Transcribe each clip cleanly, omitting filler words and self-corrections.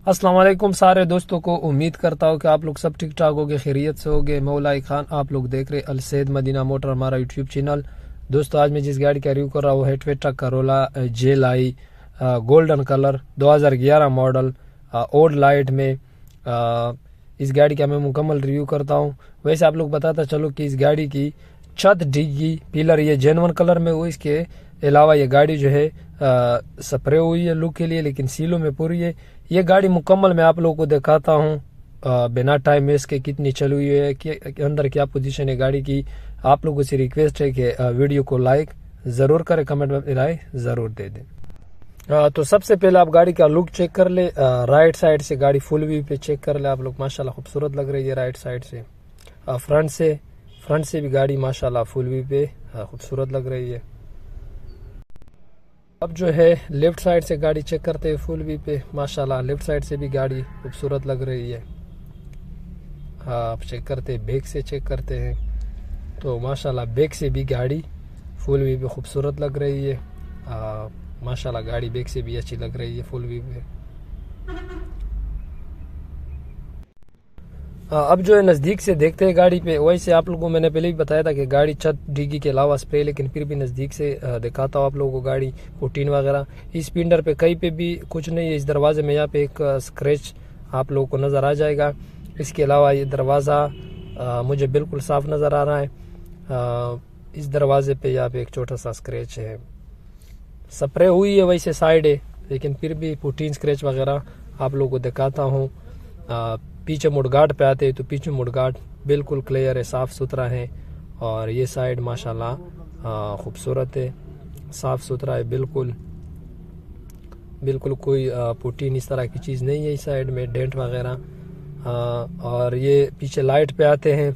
अस्सलाम वालेकुम सारे दोस्तों को। उम्मीद करता हूँ कि आप लोग सब ठीक ठाक होगे, खैरियत से होगे। मौलाई खान आप लोग देख रहे अलसैद मदीना मोटर, हमारा यूट्यूब चैनल। दोस्तों आज मैं जिस गाड़ी का रिव्यू कर रहा हूँ है टोयोटा करोला जेल आई golden colour 2011 model old light में। इस गाड़ी का मैं मुकम्मल रिव्यू करता हूँ। वैसे आप लोग बताता चलो कि इस गाड़ी की छत डिग्गी पिलर ये जेनवन कलर में हुई। इसके अलावा ये गाड़ी जो है स्प्रे हुई है लुक के लिए, लेकिन सीलों में पूरी है। ये गाड़ी मुकम्मल मैं आप लोगों को दिखाता हूँ बिना टाइम वेस्ट के कितनी चली हुई है, कि अंदर क्या पोजीशन है गाड़ी की। आप लोगों से रिक्वेस्ट है कि वीडियो को लाइक ज़रूर करें, कमेंट में राय ज़रूर दे दें। तो सबसे पहले आप गाड़ी का लुक चेक कर ले। राइट साइड से गाड़ी फुल व्यू पे चेक कर ले आप लोग। माशाल्लाह खूबसूरत लग रही है राइट साइड से। फ्रंट से भी गाड़ी माशाल्लाह फुल व्यू पे खूबसूरत लग रही है। अब जो है लेफ्ट साइड से गाड़ी चेक करते हैं फुल व्यू पे। माशाल्लाह लेफ्ट साइड से भी गाड़ी खूबसूरत लग रही है। आप चेक करते हैं बैक से चेक करते हैं तो माशाल्लाह बैक से भी गाड़ी फुल व्यू पे खूबसूरत लग रही है। माशाल्लाह गाड़ी बैक से भी अच्छी लग रही है फुल व्यू पे। अब जो है नज़दीक से देखते हैं गाड़ी पे। वैसे आप लोगों को मैंने पहले ही बताया था कि गाड़ी छत डिग्गी के अलावा स्प्रे, लेकिन फिर भी नज़दीक से दिखाता हूँ आप लोगों को गाड़ी पुटीन वगैरह। इस पिंडर पे कहीं पे भी कुछ नहीं है। इस दरवाजे में यहाँ पे एक स्क्रैच आप लोगों को नज़र आ जाएगा। इसके अलावा ये दरवाज़ा मुझे बिल्कुल साफ नज़र आ रहा है। इस दरवाजे पे यहाँ पे एक छोटा सा स्क्रैच है। स्प्रे हुई है वैसे साइड है, लेकिन फिर भी पुटीन स्क्रैच वगैरह आप लोगों को दिखाता हूँ। पीछे मुड़गाट पे आते हैं तो पीछे मुड़गाट बिल्कुल क्लियर है, साफ़ सुथरा है। और ये साइड माशाल्लाह खूबसूरत है, साफ़ सुथरा है बिल्कुल। कोई पुटीन इस तरह की चीज़ नहीं है इस साइड में, डेंट वगैरह। और ये पीछे लाइट पे आते हैं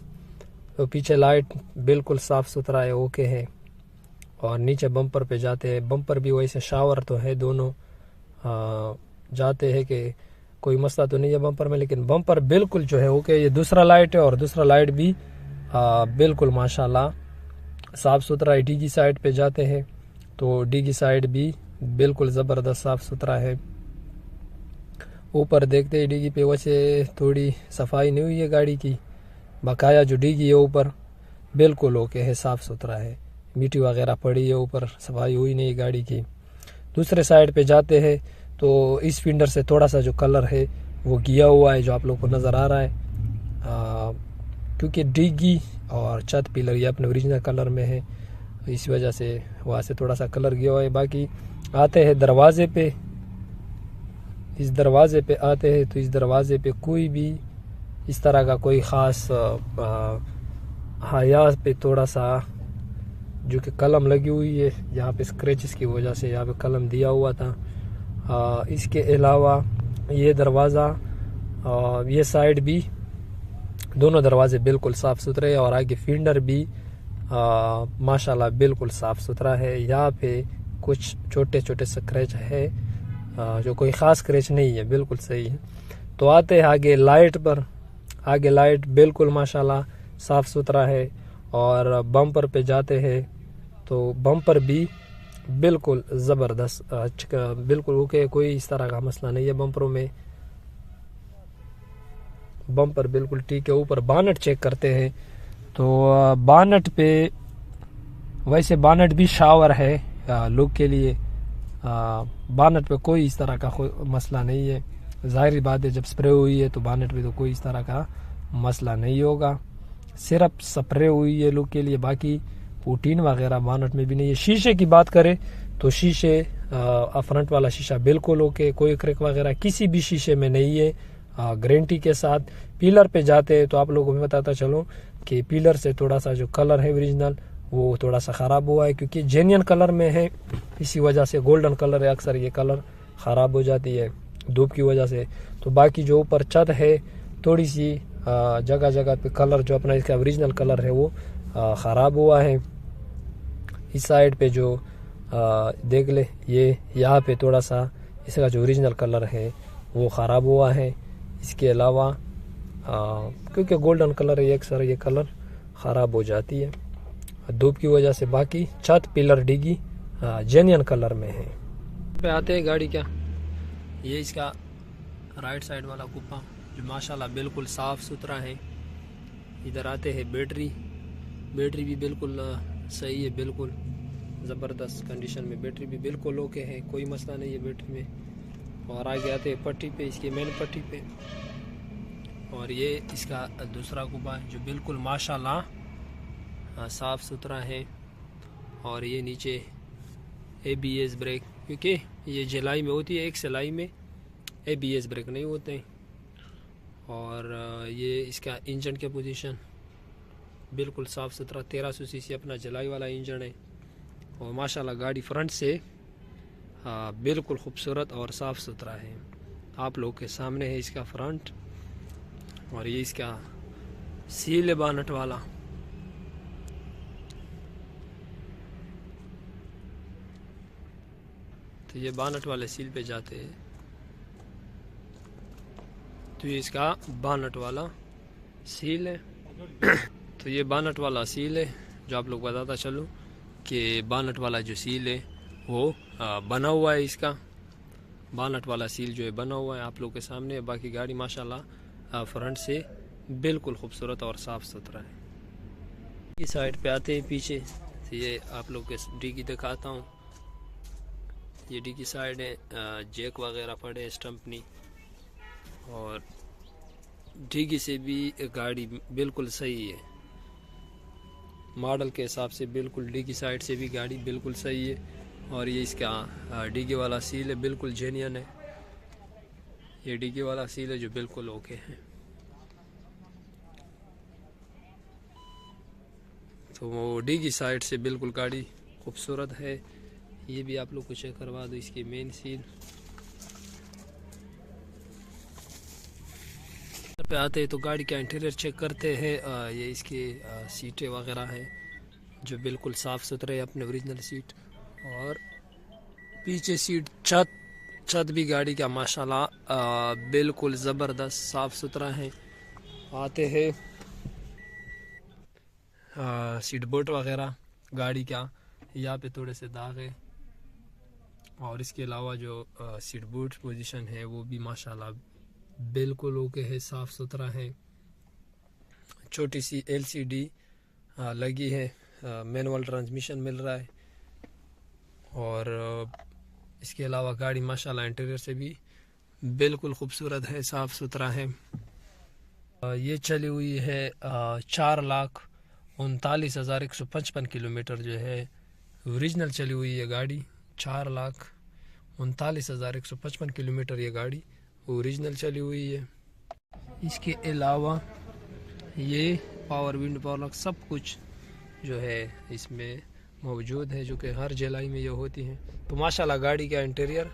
तो पीछे लाइट बिल्कुल साफ़ सुथरा है, ओके है। और नीचे बम्पर पे जाते हैं, बम्पर भी वैसे शावर तो है, दोनों जाते हैं कि कोई मसला तो नहीं है बम्पर में, लेकिन बम्पर बिल्कुल जो है ओके। ये दूसरा लाइट है और दूसरा लाइट भी बिल्कुल माशाल्लाह साफ़ सुथरा है। डिगी साइड पे जाते हैं तो डिगी साइड भी बिल्कुल ज़बरदस्त साफ़ सुथरा है। ऊपर देखते हैं डिगी पे वैसे थोड़ी सफाई नहीं हुई है गाड़ी की, बकाया जो डिगी है ऊपर बिल्कुल ओके है, साफ़ सुथरा है। मिट्टी वगैरह पड़ी है ऊपर, सफाई हुई नहीं गाड़ी की। दूसरे साइड पे जाते हैं तो इस फिंडर से थोड़ा सा जो कलर है वो किया हुआ है, जो आप लोग को नज़र आ रहा है। क्योंकि डिग्गी और छत पिलर ये अपने ओरिजिनल कलर में है, इस वजह से वहाँ से थोड़ा सा कलर गया हुआ है। बाकी आते हैं दरवाजे पे, इस दरवाजे पे आते हैं तो इस दरवाजे पे कोई भी इस तरह का कोई ख़ास यहाँ पे थोड़ा सा जो कि कलम लगी हुई है, यहाँ पे स्क्रैचेस की वजह से यहाँ पे कलम दिया हुआ था। इसके अलावा ये दरवाज़ा ये साइड भी दोनों दरवाजे बिल्कुल साफ़ सुथरे हैं। और आगे फिंडर भी माशाल्लाह बिल्कुल साफ़ सुथरा है। यहाँ पे कुछ छोटे छोटे स्क्रैच है, जो कोई ख़ास स्क्रैच नहीं है, बिल्कुल सही है। तो आते हैं आगे लाइट पर। आगे लाइट बिल्कुल माशाल्लाह साफ़ सुथरा है। और बम्पर पे जाते हैं तो बम्पर भी बिल्कुल ज़बरदस्त बिल्कुल ओके, कोई इस तरह का मसला नहीं है बम्परों में। बम्पर बिल्कुल ठीक है। ऊपर बानट चेक करते हैं तो बानट पे वैसे बानट भी शावर है लुक के लिए। बानट पे कोई इस तरह का मसला नहीं है। जाहिर बात है जब स्प्रे हुई है तो बानट पे तो कोई इस तरह का मसला नहीं होगा, सिर्फ स्प्रे हुई है लुक के लिए। बाकी पुटीन वगैरह बानट में भी नहीं है। शीशे की बात करें तो शीशे फ्रंट वाला शीशा बिल्कुल ओके, कोई क्रैक वगैरह किसी भी शीशे में नहीं है, गारंटी के साथ। पिलर पे जाते हैं तो आप लोगों को मैं बताता चलूँ कि पिलर से थोड़ा सा जो कलर है ओरिजिनल वो थोड़ा सा ख़राब हुआ है, क्योंकि जेन्युइन कलर में है, इसी वजह से गोल्डन कलर है, अक्सर ये कलर ख़राब हो जाती है धूप की वजह से। तो बाकी जो ऊपर छत है थोड़ी सी जगह जगह पे कलर जो अपना इसका ओरिजिनल कलर है वो ख़राब हुआ है। इस साइड पे जो देख ले ये यहाँ पे थोड़ा सा इसका जो ओरिजिनल कलर है वो ख़राब हुआ है। इसके अलावा क्योंकि गोल्डन कलर है अक्सर ये कलर ख़राब हो जाती है धूप की वजह से। बाकी छत पिलर डिगी जेन्युइन कलर में है। पे आते हैं गाड़ी क्या ये इसका राइट साइड वाला कुप्पा जो माशाल्लाह बिल्कुल साफ़ सुथरा है। इधर आते हैं बैटरी भी बिल्कुल सही है, बिल्कुल ज़बरदस्त कंडीशन में बैटरी भी बिल्कुल ओके है, कोई मसला नहीं है बैटरी में। और आगे आते हैं पट्टी पे, इसकी मेन पट्टी पे। और ये इसका दूसरा कुप्पा है जो बिल्कुल माशाल्लाह साफ़ सुथरा है। और ये नीचे ABS ब्रेक, क्योंकि ये जुलाई में होती है, एक सिलाई में ABS ब्रेक नहीं होते हैं। और ये इसका इंजन के पोजीशन बिल्कुल साफ़ सुथरा 1300 सीसी अपना जुलाई वाला इंजन है। और माशाल्लाह गाड़ी फ्रंट से बिल्कुल खूबसूरत और साफ़ सुथरा है। आप लोग के सामने है इसका फ्रंट। और ये इसका सील है बानट वाला। तो ये बानट वाले सील पे जाते हैं। तो ये इसका बानट वाला सील है। तो ये बानट वाला सील है जो आप लोग बताता चलूँ कि बानट वाला जो सील है वो बना हुआ है। इसका बानट वाला सील जो है बना हुआ है, आप लोग के सामने है। बाकी गाड़ी माशाल्लाह फ्रंट से बिल्कुल खूबसूरत और साफ़ सुथरा है। इस साइड पे आते हैं पीछे, तो ये आप लोग के डिग्गी दिखाता हूँ। ये डिग्गी साइड है, जैक वगैरह पड़े, स्टम्पनी। और डिग्गी से भी गाड़ी बिल्कुल सही है, मॉडल के हिसाब से बिल्कुल डिग्गी साइड से भी गाड़ी बिल्कुल सही है। और ये इसका डिग्गी वाला सील है, बिल्कुल जेन्युइन है। ये डिग्गी वाला सील है जो बिल्कुल ओके है। तो वो डिग्गी साइड से बिल्कुल गाड़ी खूबसूरत है। ये भी आप लोग को चेक करवा दो, इसकी मेन सील पे आते हैं तो गाड़ी का इंटीरियर चेक करते हैं। ये इसकी सीटें वगैरह हैं जो बिल्कुल साफ़ सुथरे है, अपने ओरिजिनल सीट। और पीछे सीट, छत भी गाड़ी का माशाल्लाह बिल्कुल ज़बरदस्त साफ़ सुथरा है। आते हैं सीट बोर्ड वगैरह गाड़ी का, यहाँ पे थोड़े से दाग है। और इसके अलावा जो सीट बोर्ड पोजीशन है वो भी माशाल्लाह बिल्कुल ओके है, साफ़ सुथरा है। छोटी सी LCD लगी है, मैनुअल ट्रांसमिशन मिल रहा है। और इसके अलावा गाड़ी माशाल्लाह इंटीरियर से भी बिल्कुल खूबसूरत है, साफ़ सुथरा है। ये चली हुई है 4,39,155 किलोमीटर जो है ओरिजिनल चली हुई है गाड़ी। 4,39,155 किलोमीटर ये गाड़ी ओरिजिनल चली हुई है। इसके अलावा ये पावर विंड पावर लॉक सब कुछ जो है इसमें मौजूद है, जो कि हर जुलाई में ये होती है। तो माशाल्लाह गाड़ी का इंटीरियर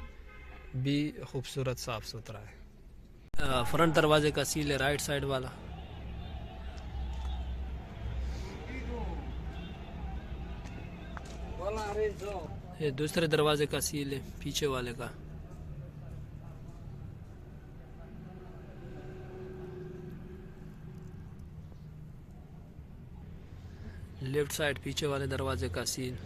भी खूबसूरत साफ़ सुथरा है। फ्रंट दरवाजे का सील है राइट साइड वाला। ये दूसरे दरवाजे का सील है पीछे वाले का। लेफ्ट साइड पीछे वाले दरवाजे का सील।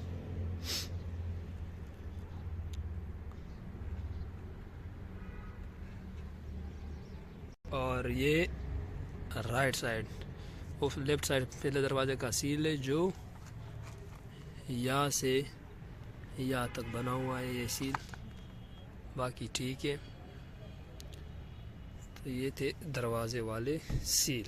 और ये राइट साइड और लेफ्ट साइड पहले दरवाजे का सील है जो यहाँ से यहाँ तक बना हुआ है ये सील, बाकी ठीक है। तो ये थे दरवाजे वाले सील।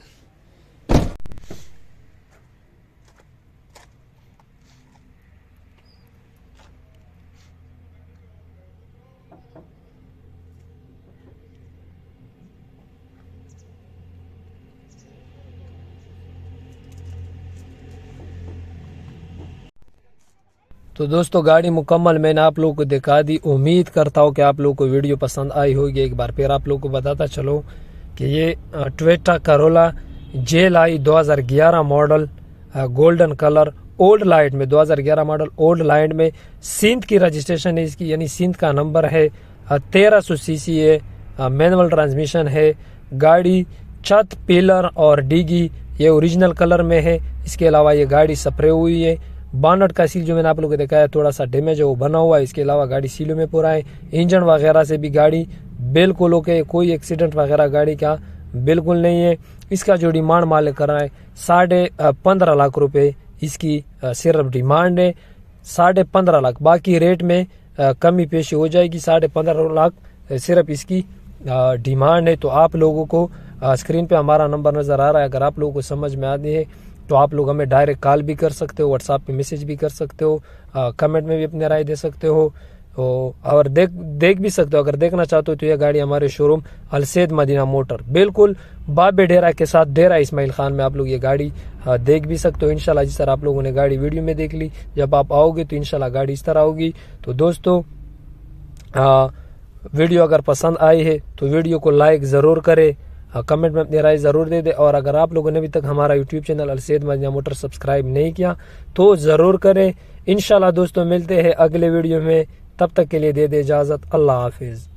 तो दोस्तों गाड़ी मुकम्मल मैंने आप लोगों को दिखा दी। उम्मीद करता हूँ कि आप लोगों को वीडियो पसंद आई होगी। एक बार फिर आप लोगों को बताता चलो कि ये Toyota Corolla JLI 2011 model, golden colour, old light में 2011 मॉडल, ओल्ड लाइट में, सिंध की रजिस्ट्रेशन है इसकी, यानी सिंध का नंबर है, 1300 सीसी है, मैनुअल ट्रांसमिशन है। गाड़ी छत, पिलर और डिगी ये ओरिजिनल कलर में है। इसके अलावा ये गाड़ी स्प्रे हुई है, बानट का सील जो मैंने आप लोगों को दिखाया थोड़ा सा डैमेज है, वो बना हुआ है। इसके अलावा गाड़ी सीलों में पूरा है। इंजन वगैरह से भी गाड़ी बिल्कुल ओके, कोई एक्सीडेंट वगैरह गाड़ी का बिल्कुल नहीं है। इसका जो डिमांड मालिक कर रहा है 15.5 लाख रुपए इसकी सिर्फ डिमांड है, 15.5 लाख। बाकी रेट में कमी पेशी हो जाएगी, 15.5 लाख सिर्फ इसकी डिमांड है। तो आप लोगों को स्क्रीन पे हमारा नंबर नजर आ रहा है, अगर आप लोगों को समझ में आती है तो आप लोग हमें डायरेक्ट कॉल भी कर सकते हो, व्हाट्सएप पे मैसेज भी कर सकते हो, कमेंट में भी अपनी राय दे सकते हो और देख भी सकते हो। अगर देखना चाहते हो तो यह गाड़ी हमारे शोरूम अलसैद मदीना मोटर बिल्कुल बाबे डेरा के साथ डेरा इस्माइल खान में आप लोग ये गाड़ी देख भी सकते हो इंशाल्लाह। जिस तरह आप लोगों ने गाड़ी वीडियो में देख ली, जब आप आओगे तो इंशाल्लाह गाड़ी इस तरह होगी। तो दोस्तों वीडियो अगर पसंद आई है तो वीडियो को लाइक ज़रूर करें, कमेंट में अपनी राय ज़रूर दे दे। और अगर आप लोगों ने अभी तक हमारा YouTube channel Al Saeed Madina motor subscribe नहीं किया तो ज़रूर करें। इंशाल्लाह दोस्तों मिलते हैं अगले वीडियो में, तब तक के लिए दे इजाज़त। अल्लाह हाफिज़।